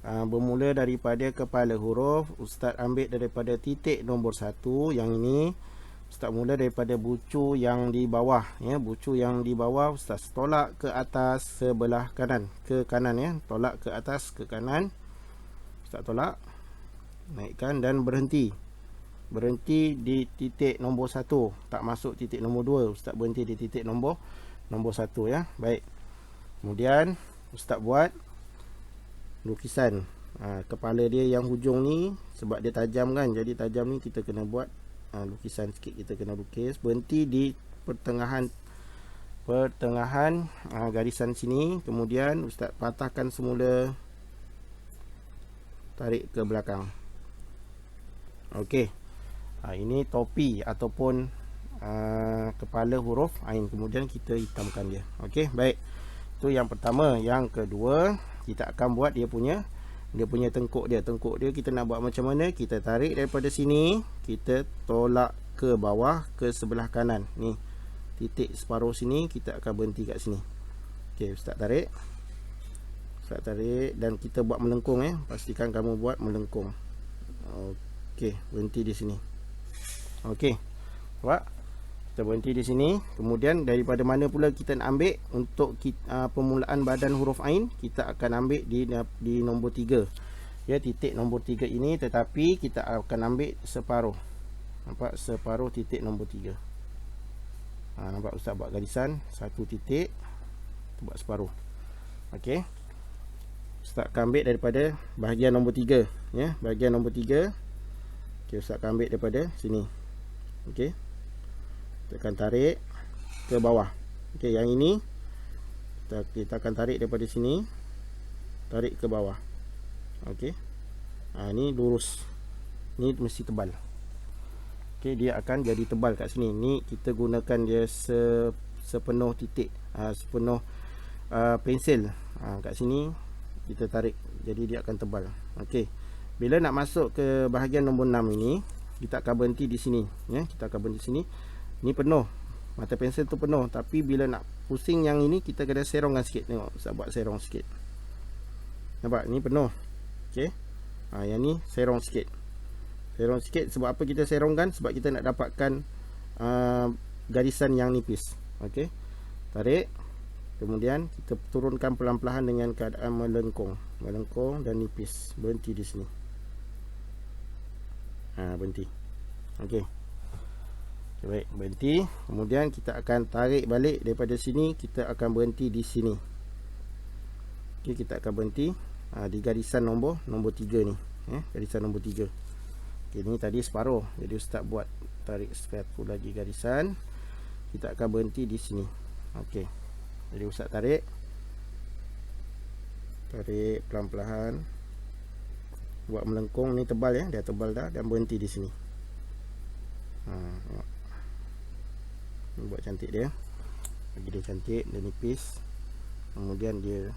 Bermula daripada kepala huruf, ustaz ambil daripada titik nombor 1 yang ini. Ustaz mula daripada bucu yang di bawah ya, bucu yang di bawah ustaz tolak ke atas sebelah kanan, ke kanan ya, tolak ke atas ke kanan. Ustaz tolak, naikkan dan berhenti. Berhenti di titik nombor 1, tak masuk titik nombor 2. Ustaz berhenti di titik nombor 1 ya. Baik. Kemudian ustaz buat lukisan kepala dia yang hujung ni, sebab dia tajam kan, jadi tajam ni kita kena buat lukisan sikit, kita kena lukis. Berhenti di pertengahan garisan sini. Kemudian ustaz patahkan semula, tarik ke belakang. Okey, ini topi ataupun kepala huruf Ain. Kemudian kita hitamkan dia. Okey, baik. Itu yang pertama. Yang kedua, kita akan buat dia punya tengkuk dia. Tengkuk dia kita nak buat macam mana? Kita tarik daripada sini, kita tolak ke bawah ke sebelah kanan. Ni titik separuh sini, kita akan berhenti kat sini. Okey, ustaz tarik. Ustaz tarik dan kita buat melengkung. Pastikan kamu buat melengkung. Okey, berhenti di sini. Okey, nampak? Kita berhenti di sini. Kemudian daripada mana pula kita nak ambil untuk permulaan badan huruf Ain, kita akan ambil di nombor 3. Ya, titik nombor 3 ini, tetapi kita akan ambil separuh. Nampak? Separuh titik nombor 3. Nampak ustaz buat garisan satu titik, kita buat separuh. Okey, ustaz akan ambil daripada bahagian nombor 3, ya, bahagian nombor 3. Okey, ustaz akan ambil daripada sini. Okey, kita akan tarik ke bawah. Okey, yang ini kita akan tarik daripada sini, tarik ke bawah. Okey, ni lurus, ni mesti tebal. Okey, dia akan jadi tebal kat sini. Ni kita gunakan dia sepenuh titik, sepenuh pensil. Kat sini kita tarik, jadi dia akan tebal. Okey, bila nak masuk ke bahagian nombor 6 ini, kita akan berhenti di sini, ya. Kita akan berhenti sini. Ni penuh, mata pensel tu penuh, tapi bila nak pusing yang ini, kita kena serongkan sikit. Tengok, saya buat serong sikit. Nampak? Ni penuh. Okey, yang ni serong sikit. Serong sikit. Sebab apa kita serongkan? Sebab kita nak dapatkan garisan yang nipis. Okey, tarik. Kemudian kita turunkan pelan-pelan dengan keadaan melengkung dan nipis. Berhenti di sini. Berhenti. Okey. Okay, baik, berhenti. Kemudian kita akan tarik balik daripada sini, kita akan berhenti di sini. Okey, kita akan berhenti di garisan nombor 3 ni, ya, garisan nombor 3. Okey, ni tadi separuh. Jadi ustaz buat tarik satu lagi garisan. Kita akan berhenti di sini. Okey. Jadi ustaz tarik pelan-pelan, buat melengkung. Ni tebal, ya, dia tebal dah, dan berhenti di sini. Buat cantik dia, bagi dia cantik, dia nipis, kemudian dia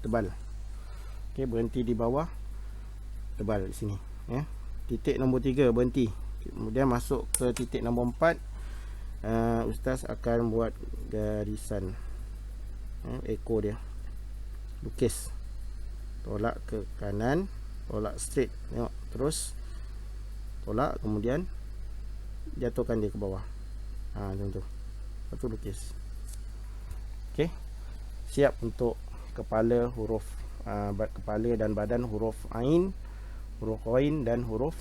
tebal. Okey, berhenti di bawah, tebal di sini, ya. Titik nombor 3 berhenti. Kemudian masuk ke titik nombor 4. Ustaz akan buat garisan, ekor dia, lukis, tolak ke kanan, tolak straight, tengok, terus tolak, kemudian jatuhkan dia ke bawah. Macam tu. Lepas tu lukis. Okey, siap untuk kepala huruf, kepala dan badan huruf Ain, huruf Ghain dan huruf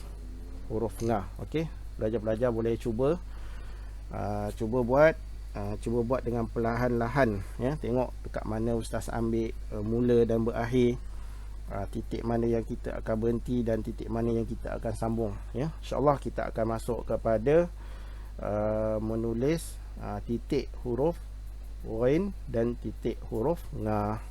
Nga. Okey, pelajar-pelajar boleh cuba buat dengan perlahan-lahan, ya. Tengok dekat mana ustaz ambil mula dan berakhir, titik mana yang kita akan berhenti dan titik mana yang kita akan sambung, ya. InsyaAllah kita akan masuk kepada menulis titik huruf Ghain dan titik huruf Nga.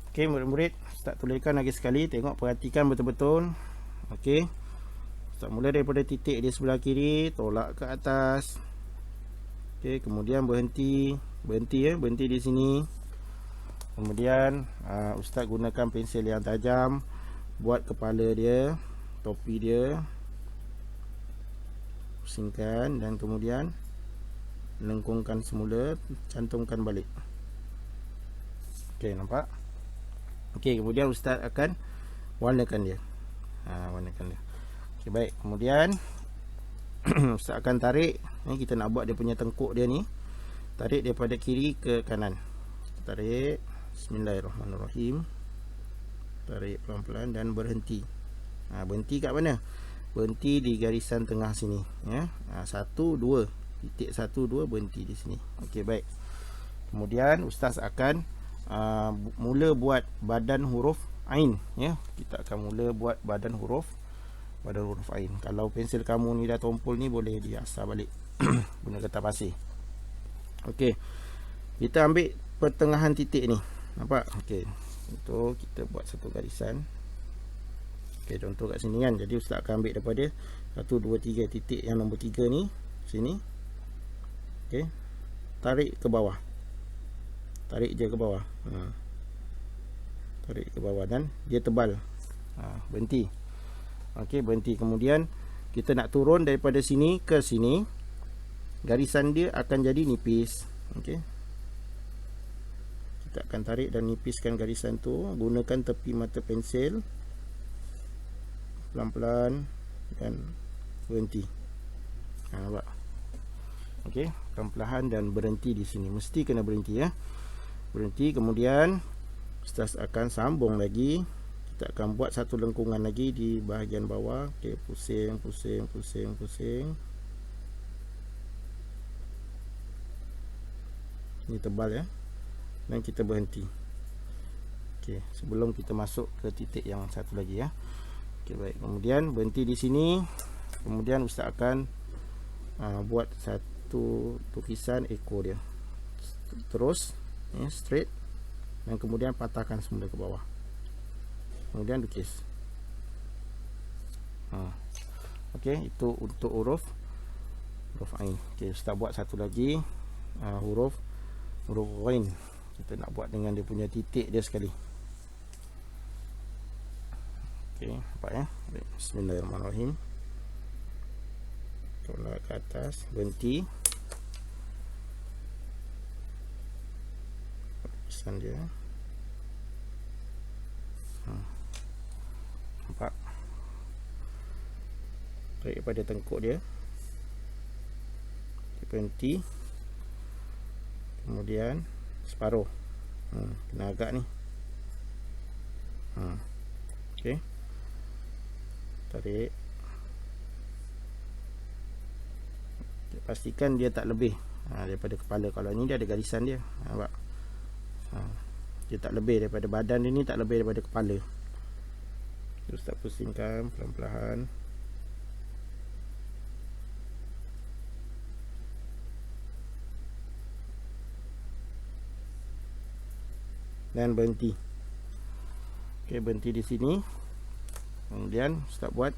Okey, murid-murid, ustaz tuliskan lagi sekali. Tengok, perhatikan betul-betul. Okey, ustaz mula daripada titik di sebelah kiri, tolak ke atas. Okey, kemudian berhenti, ya, berhenti di sini. Kemudian ustaz gunakan pensil yang tajam, buat kepala dia, topi dia, pusingkan, dan kemudian lengkungkan semula, cantumkan balik. Okey, nampak? Okey, kemudian ustaz akan warnakan dia. Warnakan dia. Okey, baik. Kemudian ustaz akan tarik, kita nak buat dia punya tengkuk dia ni. Tarik daripada kiri ke kanan. Tarik, bismillahirrahmanirrahim. Tarik pelan-pelan dan berhenti. Berhenti kat mana? Berhenti di garisan tengah sini, ya. 1, 2, titik 1, 2, berhenti di sini. Okey, baik. Kemudian ustaz akan mula buat badan huruf Ain, ya. Kita akan mula buat badan huruf Ain. Kalau pensel kamu ni dah tumpul ni, boleh diasah balik guna kertas pasir. Okey, kita ambil pertengahan titik ni, nampak? Okey, untuk kita buat satu garisan. Okey, contoh kat sini kan. Jadi ustaz akan ambil daripada 1, 2, 3 titik yang nombor 3 ni, sini. Okey, tarik ke bawah. Tarik je ke bawah. Tarik ke bawah dan dia tebal. Berhenti. Okey, berhenti. Kemudian kita nak turun daripada sini ke sini. Garisan dia akan jadi nipis. Okey, kita akan tarik dan nipiskan garisan tu. Gunakan tepi mata pensel, pelan-pelan, dan berhenti. Nampak? Okey, pelan-pelan dan berhenti di sini. Mesti kena berhenti, ya. Berhenti. Kemudian ustaz akan sambung lagi. Kita akan buat satu lengkungan lagi di bahagian bawah. Okey, pusing. Ini tebal, ya. Dan kita berhenti. Okey, sebelum kita masuk ke titik yang satu lagi, ya. Okey, baik. Kemudian berhenti di sini. Kemudian ustaz akan buat satu tulisan ekor dia. Terus, ya, straight. Dan kemudian patahkan semula ke bawah. Kemudian lukis. Okey, itu untuk huruf Ain. Okey, ustaz buat satu lagi, huruf Ghain. Kita nak buat dengan dia punya titik dia sekali. Okey, nampak, ya. Bismillahirrahmanirrahim. Tolak ke atas, berhenti. Pesan dia. Nampak? Tarik pada tengkuk dia. Berhenti. Kemudian separuh. Kena agak ni. Okey. Tarik. Okay, pastikan dia tak lebih daripada kepala. Kalau ni dia ada garisan dia. Nampak? Dia tak lebih daripada badan dia ni, tak lebih daripada kepala. Terus tak pusingkan pelan-pelan. Dan berhenti. Okey, berhenti di sini. Kemudian start buat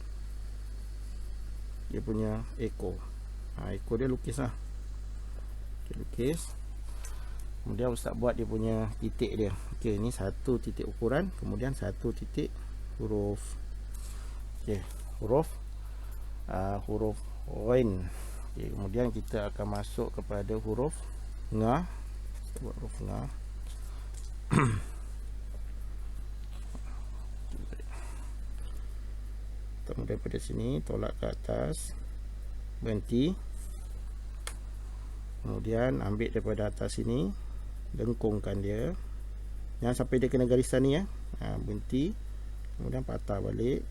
dia punya ekor. Ekor dia lukis lah. Okay, lukis. Kemudian ustaz buat dia punya titik dia. Okey, ini satu titik ukuran. Kemudian satu titik huruf. Okey, huruf Ghain. Okey, kemudian kita akan masuk kepada huruf Nga. Kita buat huruf Nga. Kita daripada sini tolak ke atas, berhenti. Kemudian ambil daripada atas sini, lengkungkan dia. Jangan sampai dia kena garisan ni, ya. Berhenti. Kemudian patah balik.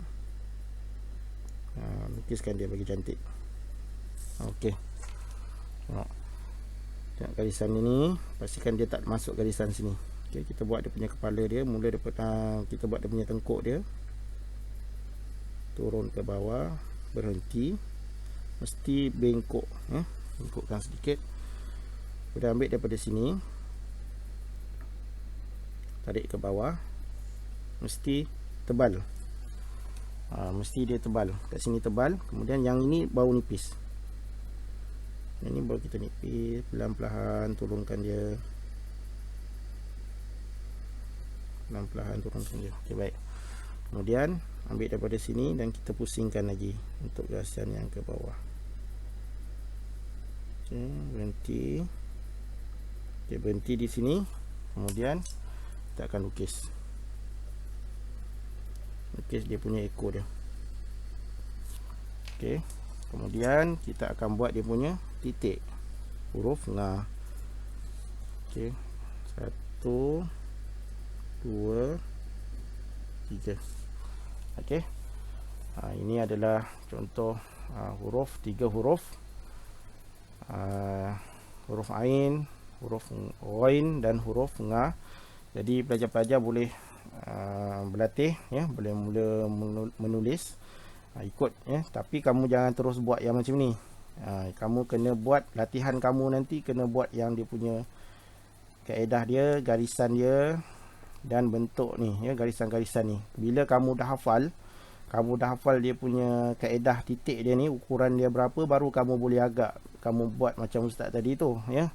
Lukiskan dia bagi cantik. Okey. Tengok garisan ini, pastikan dia tak masuk garisan sini. Okey, kita buat dia punya kepala dia. Mula daripada kita buat dia punya tengkuk dia. Turun ke bawah, berhenti. Mesti bengkok, ya. Bengkokkan sedikit. Kita ambil daripada sini, tarik ke bawah. Mesti tebal. Mesti dia tebal. Kat sini tebal. Kemudian yang ini bau nipis. Yang ini baru kita nipis. Pelan-pelan turunkan dia. Pelan-pelan turunkan dia. Okey, baik. Kemudian ambil daripada sini dan kita pusingkan lagi untuk garisan yang ke bawah. Okey, berhenti. Okey, berhenti di sini. Kemudian kita akan lukis. Lukis dia punya ekor dia. Okey. Kemudian kita akan buat dia punya titik huruf Nga. Okey. 1 2 3. Okey. Ini adalah contoh huruf, 3 huruf. Huruf Ain, huruf Ghain dan huruf Nga Jadi pelajar-pelajar boleh berlatih ya, boleh mula menulis ikut ya, tapi kamu jangan terus buat yang macam ni. Kamu kena buat latihan, kamu nanti kena buat yang dia punya kaedah dia, garisan dia dan bentuk ni ya, garisan-garisan ni. Bila kamu dah hafal dia punya kaedah titik dia ni, ukuran dia berapa, baru kamu boleh agak kamu buat macam ustaz tadi tu ya.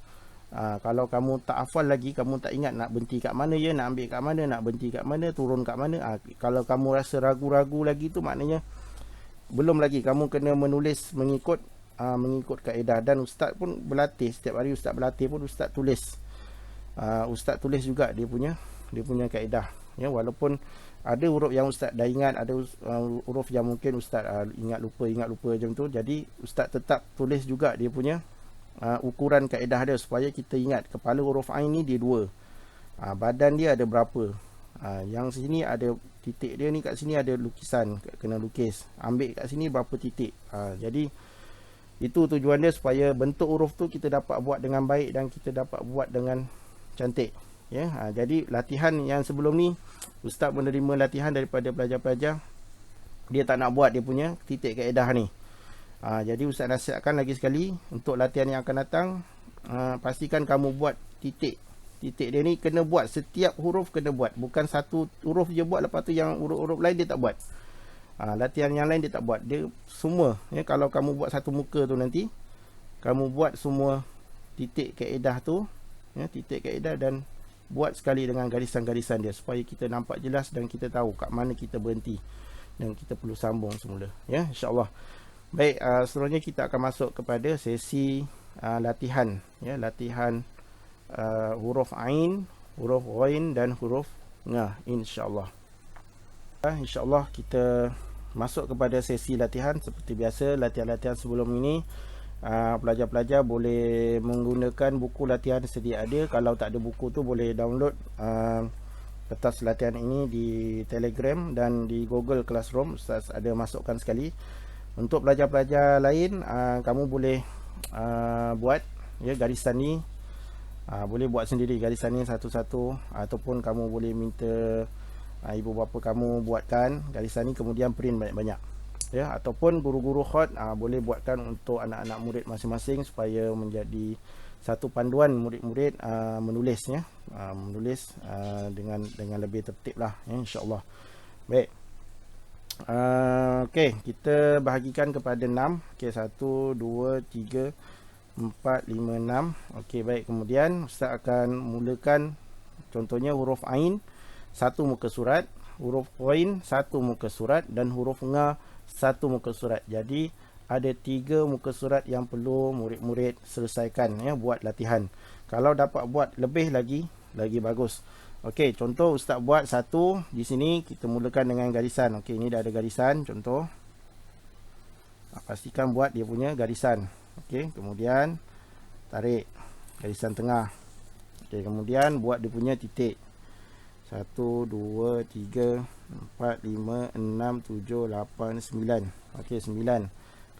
Kalau kamu tak hafal lagi, kamu tak ingat nak berhenti kat mana je, nak ambil kat mana, nak berhenti kat mana, turun kat mana, kalau kamu rasa ragu-ragu lagi tu, maknanya belum lagi. Kamu kena menulis mengikut kaedah. Dan ustaz pun berlatih, setiap hari ustaz berlatih pun ustaz tulis. Ustaz tulis juga dia punya kaedah ya, walaupun ada huruf yang ustaz dah ingat, ada huruf yang mungkin ustaz ingat lupa macam tu. Jadi ustaz tetap tulis juga dia punya ukuran kaedah dia, supaya kita ingat kepala huruf Ain ni dia 2, badan dia ada berapa, yang sini ada titik dia ni, kat sini ada lukisan, kena lukis, ambil kat sini berapa titik. Jadi itu tujuan dia, supaya bentuk huruf tu kita dapat buat dengan baik dan kita dapat buat dengan cantik ya. Jadi latihan yang sebelum ni ustaz menerima latihan daripada pelajar-pelajar, dia tak nak buat dia punya titik kaedah ni. Jadi ustaz nasihatkan lagi sekali, untuk latihan yang akan datang, pastikan kamu buat titik dia ni, kena buat setiap huruf, kena buat, bukan satu huruf je buat, lepas tu yang huruf-huruf lain dia tak buat. Latihan yang lain dia tak buat, dia semua ya. Kalau kamu buat satu muka tu, nanti kamu buat semua titik kaedah tu ya, titik kaedah, dan buat sekali dengan garisan-garisan dia, supaya kita nampak jelas dan kita tahu kat mana kita berhenti dan kita perlu sambung semula ya, insya-Allah. Baik, seterusnya kita akan masuk kepada sesi latihan ya, latihan huruf Ain, huruf Ghain dan huruf Nga, insya-Allah. InsyaAllah kita masuk kepada sesi latihan. Seperti biasa, latihan-latihan sebelum ini, pelajar-pelajar boleh menggunakan buku latihan sedia ada. Kalau tak ada buku tu, boleh download kertas latihan ini di Telegram dan di Google Classroom. Ustaz ada masukkan sekali. Untuk pelajar-pelajar lain, kamu boleh buat ya garisan ni, boleh buat sendiri garisan ni satu-satu, ataupun kamu boleh minta ibu bapa kamu buatkan garisan ni, kemudian print banyak-banyak ya, ataupun guru-guru khat boleh buatkan untuk anak-anak murid masing-masing, supaya menjadi satu panduan murid-murid menulis ya, menulis dengan lebih tertib lah ya, insya-Allah. Baik, okey, kita bahagikan kepada 6. Okey, 1 2 3 4 5 6. Okey, baik, kemudian ustaz akan mulakan contohnya huruf Ain satu muka surat, huruf Ghain satu muka surat, dan huruf Nga satu muka surat. Jadi ada 3 muka surat yang perlu murid-murid selesaikan ya, buat latihan. Kalau dapat buat lebih lagi bagus. Okey, contoh ustaz buat satu di sini, kita mulakan dengan garisan. Okey, ini dah ada garisan contoh. Pastikan buat dia punya garisan. Okey, kemudian tarik garisan tengah. Okey, kemudian buat dia punya titik. 1 2 3 4 5 6 7 8 9. Okey, 9.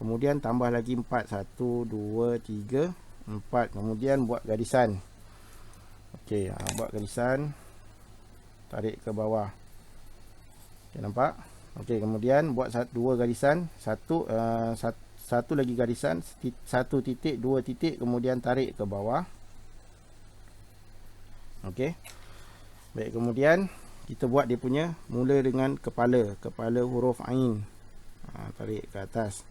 Kemudian tambah lagi 4. 1 2 3 4. Kemudian buat garisan. Okey, buat garisan, tarik ke bawah. Okey, nampak? Okey, kemudian buat 2 garisan, satu lagi garisan, 1 titik, 2 titik, kemudian tarik ke bawah. Okey. Baik, kemudian kita buat dia punya, mula dengan kepala huruf Ain. Tarik ke atas.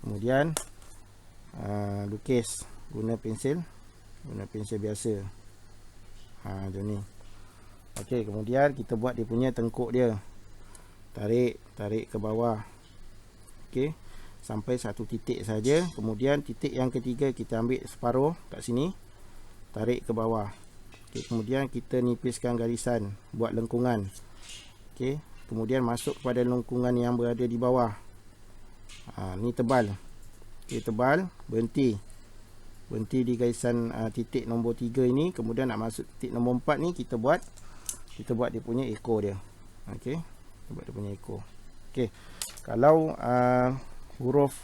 Kemudian lukis guna pensil biasa. Macam ni. Okey, kemudian kita buat dia punya tengkuk dia. Tarik ke bawah. Okey, sampai 1 titik saja. Kemudian titik yang ketiga kita ambil separuh kat sini, tarik ke bawah. Okey, kemudian kita nipiskan garisan, buat lengkungan. Okey, kemudian masuk kepada lengkungan yang berada di bawah. Ni tebal. Okey, tebal, berhenti di garisan titik nombor 3 ini. Kemudian nak masuk titik nombor 4 ni, kita buat dia punya ekor dia. Okey, buat dia punya ekor. Okey, kalau huruf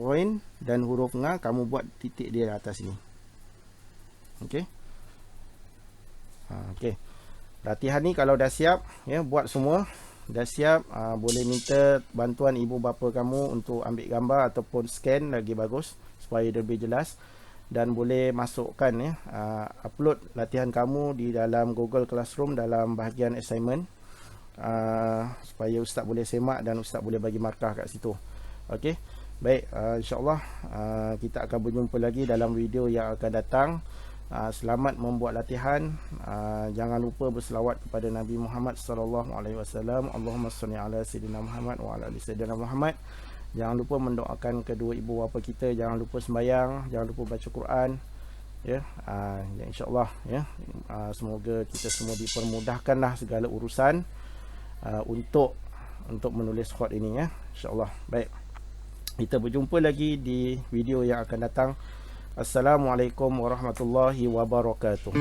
Ghain dan huruf Nga, kamu buat titik dia atas ni. Okey, Okey. Latihan ni kalau dah siap, ya, buat semua dah siap, boleh minta bantuan ibu bapa kamu untuk ambil gambar ataupun scan, lagi bagus supaya lebih jelas. Dan boleh masukkan, ya, upload latihan kamu di dalam Google Classroom dalam bahagian assignment, supaya ustaz boleh semak dan ustaz boleh bagi markah kat situ. Okey. Baik, insya-Allah kita akan berjumpa lagi dalam video yang akan datang. Selamat membuat latihan. Jangan lupa berselawat kepada Nabi Muhammad sallallahu alaihi wasallam. Allahumma shalli ala sayyidina Muhammad wa ala ali sayyidina Muhammad. Jangan lupa mendoakan kedua ibu bapa kita, jangan lupa sembahyang, jangan lupa baca Quran, ya. Insya-Allah, ya. Semoga kita semua dipermudahkanlah segala urusan untuk menulis khot ini, ya. Insya-Allah. Baik. Kita berjumpa lagi di video yang akan datang. Assalamualaikum warahmatullahi wabarakatuh.